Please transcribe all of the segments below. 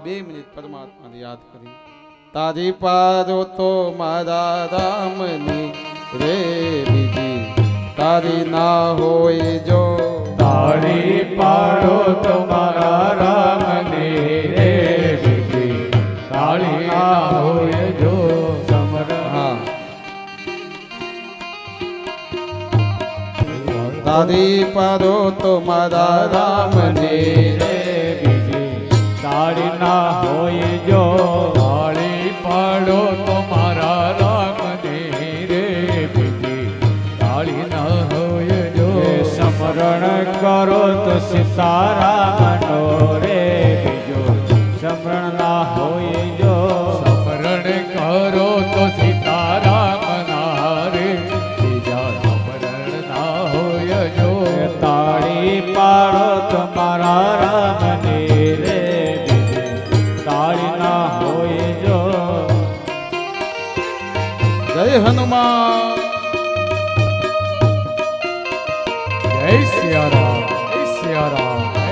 2 minute પરમાત્માને યાદ કરી. તારી પારો તો મારા રામની રે બીજી તારી ના હોય જો. તારી પાડો તો મારા રામની રે બીજી તારી ના હોય જો. હા, તારી પારો તો મારા રામની રે બીજી તારી ના હોય જો. તારી પાડો તો મારા રામની રે બીજી તારી ના હોય જો. સ્મરણ કરો તો સીતારામનો રે બીજો સ્મરણ ના હોય જો. સ્મરણ કરો તો સીતારામના રે બીજા સ્મરણ ના હોય જો. તાળી પાડો તો મારા રામની રે બીજી તાળી ના હોય જો. જય હનુમાન. જય સિયારામ, જય સિયારામ, જય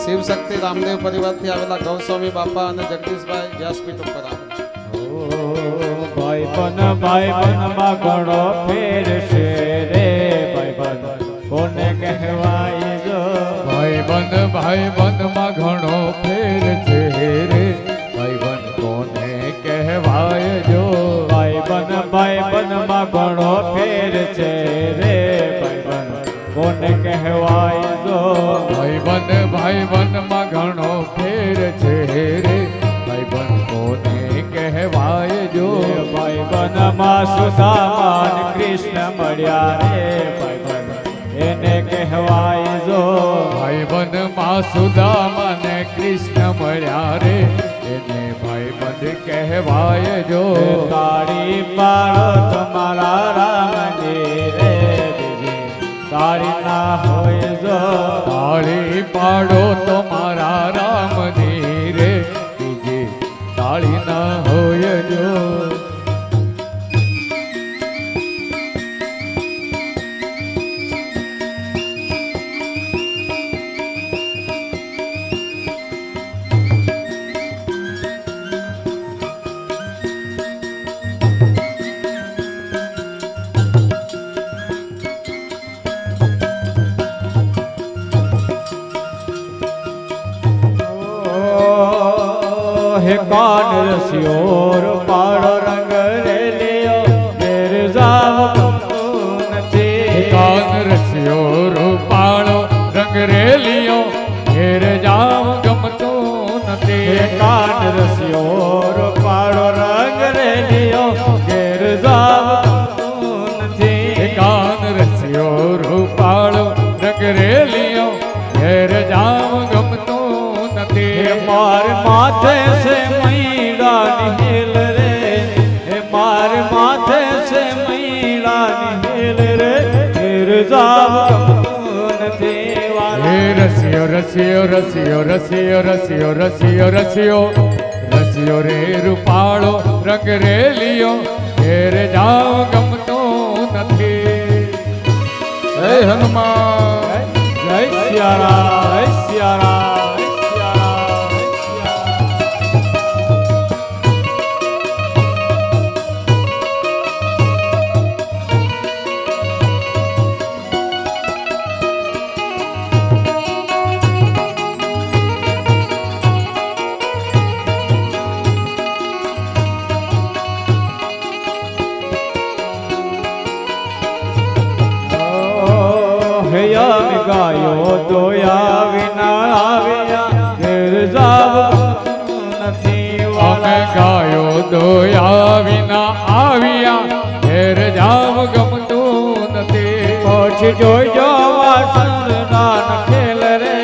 શિવ શક્તિ રામદેવ પરિવારથી આવેલા ગૌસ્વામી બાપા અને જગદીશભાઈ વ્યાસપીઠ ઉપર આવે. ભાઈ બન માં ઘણો ફેર છે રે. ભાઈ બન કોને કહેવાય જો. ભાઈ બન માં ઘણો ફેર છે રે. ભાઈ બન કોને કહેવાય જો. ભાઈ બન માં ઘણો ફેર છે રે. ભાઈ બન કોને કહેવાય જો. ભાઈ બન માં ઘણો ફેર છે રે. ભાઈ બન કોને કહેવાય જો. ભાઈ બન માં સુદામા કૃષ્ણ મળ્યા રે. ભાઈ બન એને કહેવાય જો. ભાઈ બન માં સુદામા ને કૃષ્ણ મળ્યા રે. એને ભાઈ બન કહેવાય જો. તાળી પાડો તમારા રામજી રે બીજી તાળી ના હોય જો. તાળી પાડો તમારા રામજી રે બીજી તાળી ના હોય જો. હે કાન રસિયો પાડો રંગ રેલિયો ઘેર જાવ નથી. કાન રસિયો રૂપાળો રંગ રેલિયો ઘેર જાવ ગમતું નથી. કાન રસિયો રૂપાળો રંગ રેલિયો ઘેર જાવ ગમતું નથી. કાન રસિયો રૂપાળો રંગ રેલિયો ઘેર જાવ ગમતું નથી. માર માથે સે મૈડા હેલ રે. હે માર માથે સે મૈડા હેલ રે. ઘેર જાવ ગમતું નથી. હે રસિયો રસિયો રસિયો રસિયો રસિયો રસિયો રસિયો રસિયો રે રૂપાળો રંગ રેલિયો ઘેર જાવ ગમતું નથી. જય હનુમાન. જય સિયારામ, જય સિયારામ. ગાયો દોયા વિના આવ્યા ઘેર જાવ નથી. અમે ગાયો દોયા વિના આવ્યા ઘેર જાવ ગમતું નથી. પછી જોઈ જો વાસરડા ખેલ રે.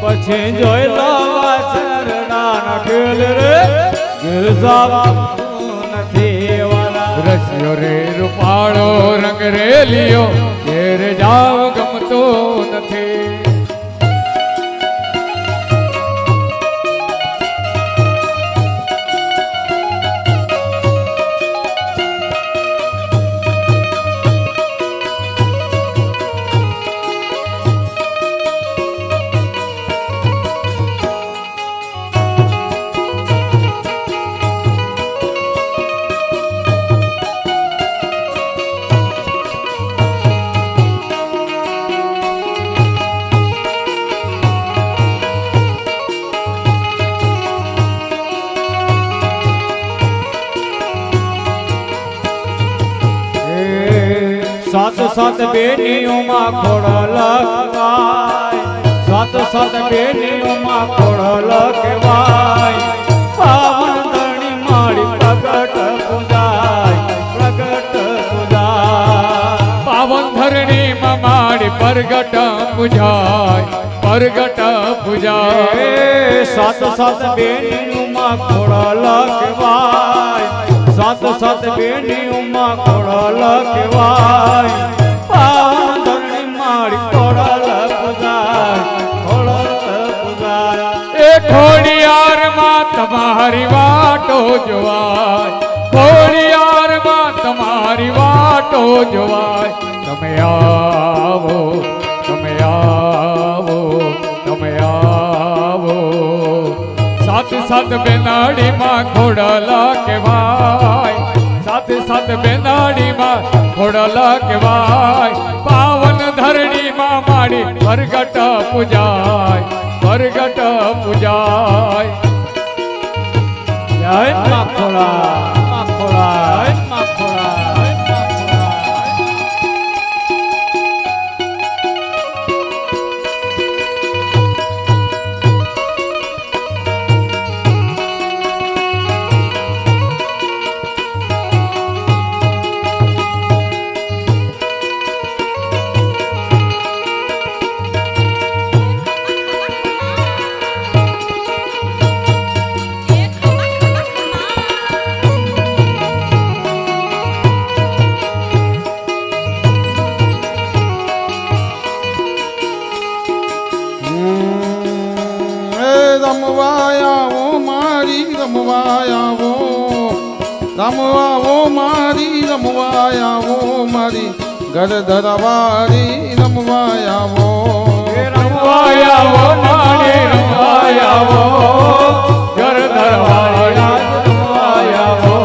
પછી જોઈ લો વાસરડા ખેલ રે. ઘેર જાવ નથી. રસિયો રે રૂપાળો રંગ રેલિયો ઘેર જાવ ગમતો નથી. બેનીઓમાં ખોડલ કહેવાય, સાત સાત બેનીઓમાં ખોડલ કહેવાય. પાવન ધરણી મારી પ્રગટ પૂજાય, પ્રગટ પૂજાય. પાવન ધરણીમાં માડી પ્રગટ પૂજાય, પ્રગટ પૂજાય. સાત સાત બેનીઓમાં ખોડલ કહેવાય, સાત સાત બેનીઓમાં ખોડલ કહેવાય. પાવન ધરણી મારી ખોડલ પૂજાય, ખોડલ પૂજાય. એ ખોડિયારમાં તમારી વાટો જોવાય, ખોડિયારમાં તમારી વાટો જોવાય. તમે આવો, તમે આવો, તમે આવો. સાત સાત બેનાડીમાં ખોડલા કહેવાય, સાત સાત બેનાડીમાં ખોડલા કહેવાય. પાવન ધરણીમાં માડી પ્રગટ પૂજાય, પ્રગટ પૂજાય. જય મા ખોડા, મા ખોડા, મા ખોડા. રમવાયાવો મારી રમવાયાવો, રમવાવો મારી રમવાયાવો, મારી ઘર ધરવારી રમવાયાવો. રમવાયાવો માડી રમવાયાવો, ઘર ધરવાળી રમવાયાવો.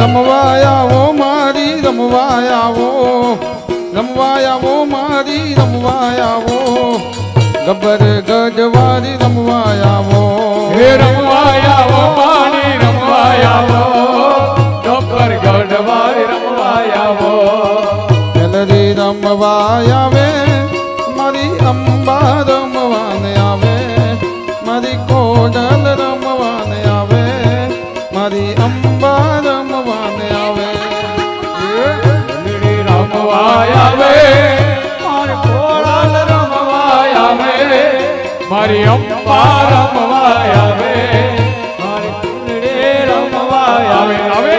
રમવાયાવો મારી રમવાયાવો, રમવાયાવો મારી રમવાયાવો, ગબ્બર ગજવારી રમવાયાવો. હે રમવાયાવો માડી રમવાયાવો, ગબ્બર ગઢવાળી રમવાયાવો. મેલડી રમવાયાવે મારી અંબા રમવાને આવે, મારી કોડલ રમવાને આવે, મારી અંબા રમવાને આવે. રમવાયાવે મારી ખોડલ રમવાયાવે, મારી અંબા રમવાયાવે, મારી કુંડળી રમવાયાવે. આવે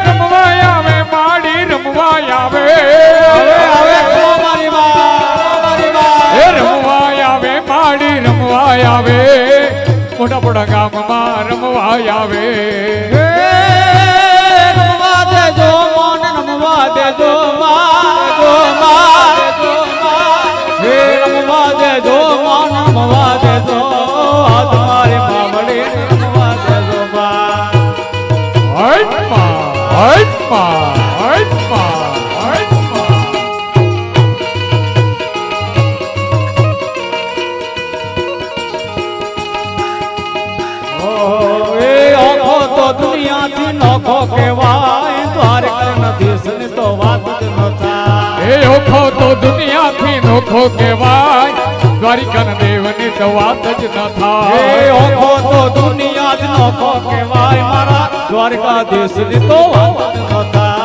રમવાયાવે માડી રમવાયાવે, હે રમવાયાવે માડી રમવાયાવે, મોટા મોટા ગામમાં રમવાયાવે. રમવા દેજો મોન, રમવા દેજો હે રમવા દેજો મોન, રમવા દેજો તમારી મામડી રમવા દેજો બા. હટમાં હટમાં હટમાં હટમાં. એ આખો તો દુનિયાથી નોખો કહેવાય, દ્વારકાધીશ ની તો વાત જ ન થાય. એ ઓખો તો દુનિયાથી નોખો કહેવાય, દ્વારિકાના દેવની તો વાત જ ન એ થાય. ઓખો તો દુનિયા જ નોખો કહેવાય, મારા દ્વારકાધીશ ની તો વાત જ ન થાય.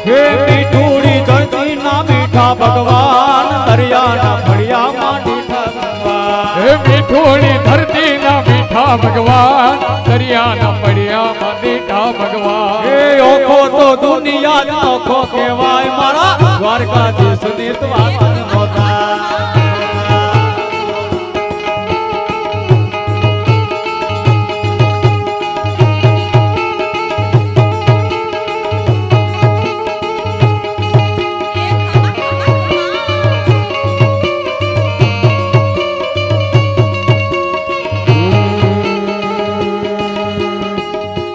હે મીઠુડી ધરતી ના મીઠા ભગવાન, દરિયાના ફળિયામાં મીઠા ભગવાન. હે મીઠોળી ધરતીના મીઠા બેઠા ભગવાન દરિયાના પડ્યા બેઠા ભગવાન એ ઓખો તો દુનિયા ઓખો કહેવાય મારા દ્વારકાધીશ ની તો વાત નહોતા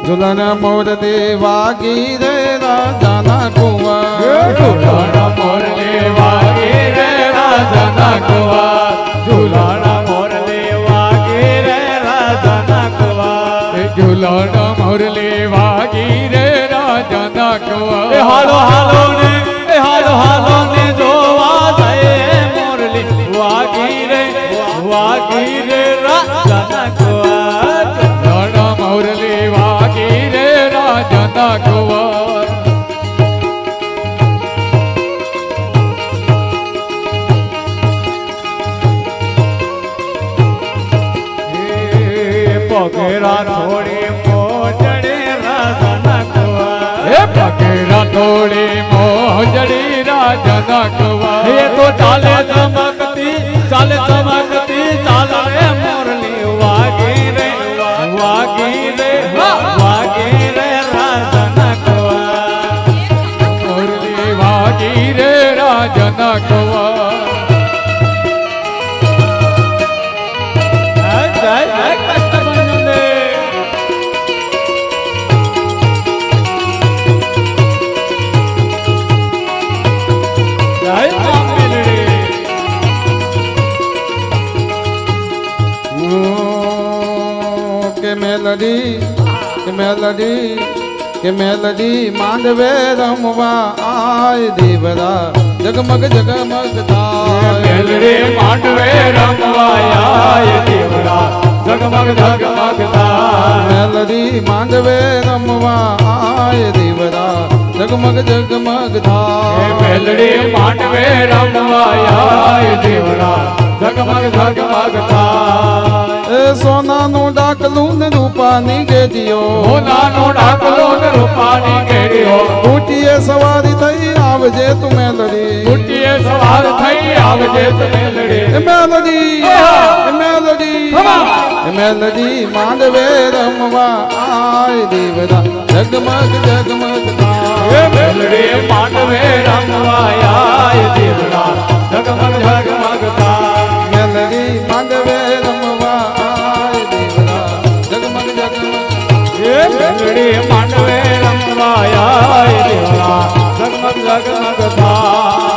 ઝુલન મોર દેવા ગીરે રાજાના કુંવર ઝુલાણા મોર લેવા ગીરે રાજાના કુંવર ઝુલાણા મોર લેવા ગીરે રાજાના કુંવર ઝુલાણા મોર લેવા ગીરે રાજાના કુંવર એ હાલો હાલો ને જોવા જાય મોરલી વાગીરે રાજાના કુંવર ઝુલાણા મોર લેવા ગીરે રાજાના કુંવર પગેરા થોડી મોજડે રાજાના કુંવર એ પગેરા થોડી મોજડી રાજાના કુંવર એ તો ચાલે ચમકતી ચાલે મોરલી વાગીરે રાજાના કુંવર મોરલી વાગીરે રાજાના કુંવર જય કષ્ટભંજને જય મામેલડી કે મેલડી માંડવે રમવા આય દેવરા જગમગ જગમગ થાય મેલડી માંડવે રમવાયા દેવરા જગમગ જગમગ થાય મેલડી માંડવે રમવા આય દેવરા જગમગ જગમગ થાય મેલડી માંડવે રમવાયા દેવરા જગમગ જગમગ થાય એ સોનાનું ડાકલું ને રૂપાની ગેડીઓ સોનાનો ડાકલો ને રૂપાની કેડીઓ ઊંટીએ સવારી થઈ આવજે તું મેલડી ઉટીએ સવાર થઈ આવજે તું મેલડી મેલડી માંડવે રમવા આય દેવરા જગમગ જગમગ થાય મેલડી માંડવે રમવાયા દેવરા જગમગ જગમગ થાય મેલડી માંડવે રમવા આય દેવરા જગમગ જગમગ મેલડી માંડવે રમવાયા દેવરા જગમગ જગમગ થાય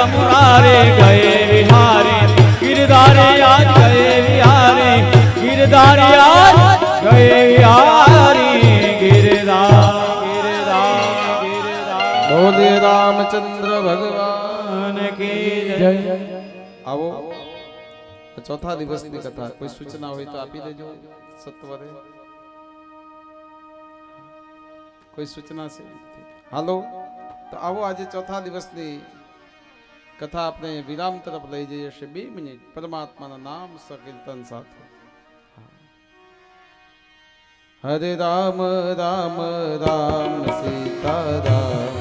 मुरारे गए विहारी गिरधारी आज गए विहारी गिरधारी आज गए विहारी बोले रामचंद्र भगवान की જય આવો ચોથા દિવસની કથા કોઈ સૂચના હોય તો આપી દેજો સત્વરે કોઈ સૂચના છે હાલો તો આવો આજે ચોથા દિવસની કથા આપણે વિરામ તરફ લઈ જઈએ છીએ 2 મિનિટ પરમાત્માના નામ સંકીર્તન સાથે હરે રામ રામ રામ સીતારામ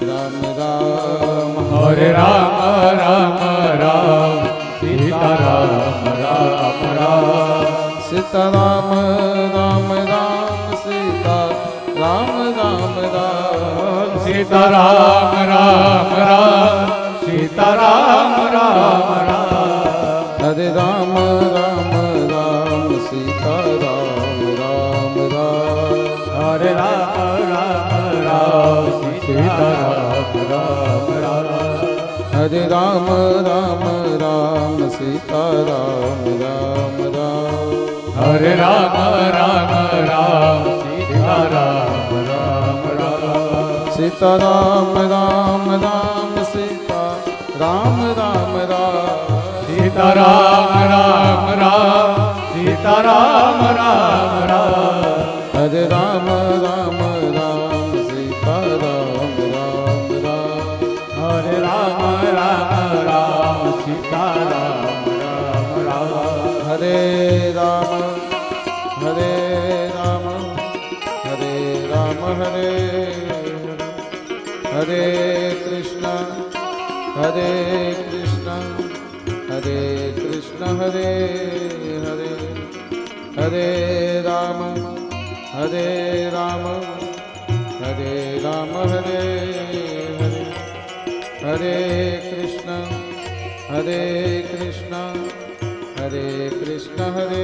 રામ રામ હરે રામ રામ રામ સીતારામ રામ રામ સીતારામ રામ રામ સીતા રામ રામ રામ સીતારામ રામ રામ સીતારામ રામ રામ હરે રામ રામ રામ સીતારામ રામ हरे राम राम राम सीता राम राम राम हरे राम राम राम सीता राम राम राम सीता राम राम राम सीता राम राम राम सीता राम राम राम सीता राम राम राम हरे राम राम राम सीता राम राम राम हरे राम राम राम सीता राम राम राम हरे राम हरे राम हरे राम हरे हरे कृष्ण हरे कृष्ण हरे कृष्ण हरे हरे हरे राम हरे राम हरे राम हरे हरे हरे कृष्ण हरे कृष्ण हरे कृष्ण हरे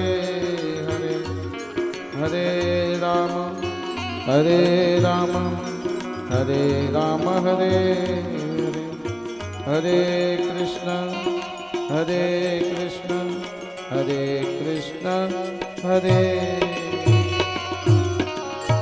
हरे हरे राम हरे राम हरे राम हरे हरे हरे कृष्ण हरे कृष्ण हरे कृष्ण हरे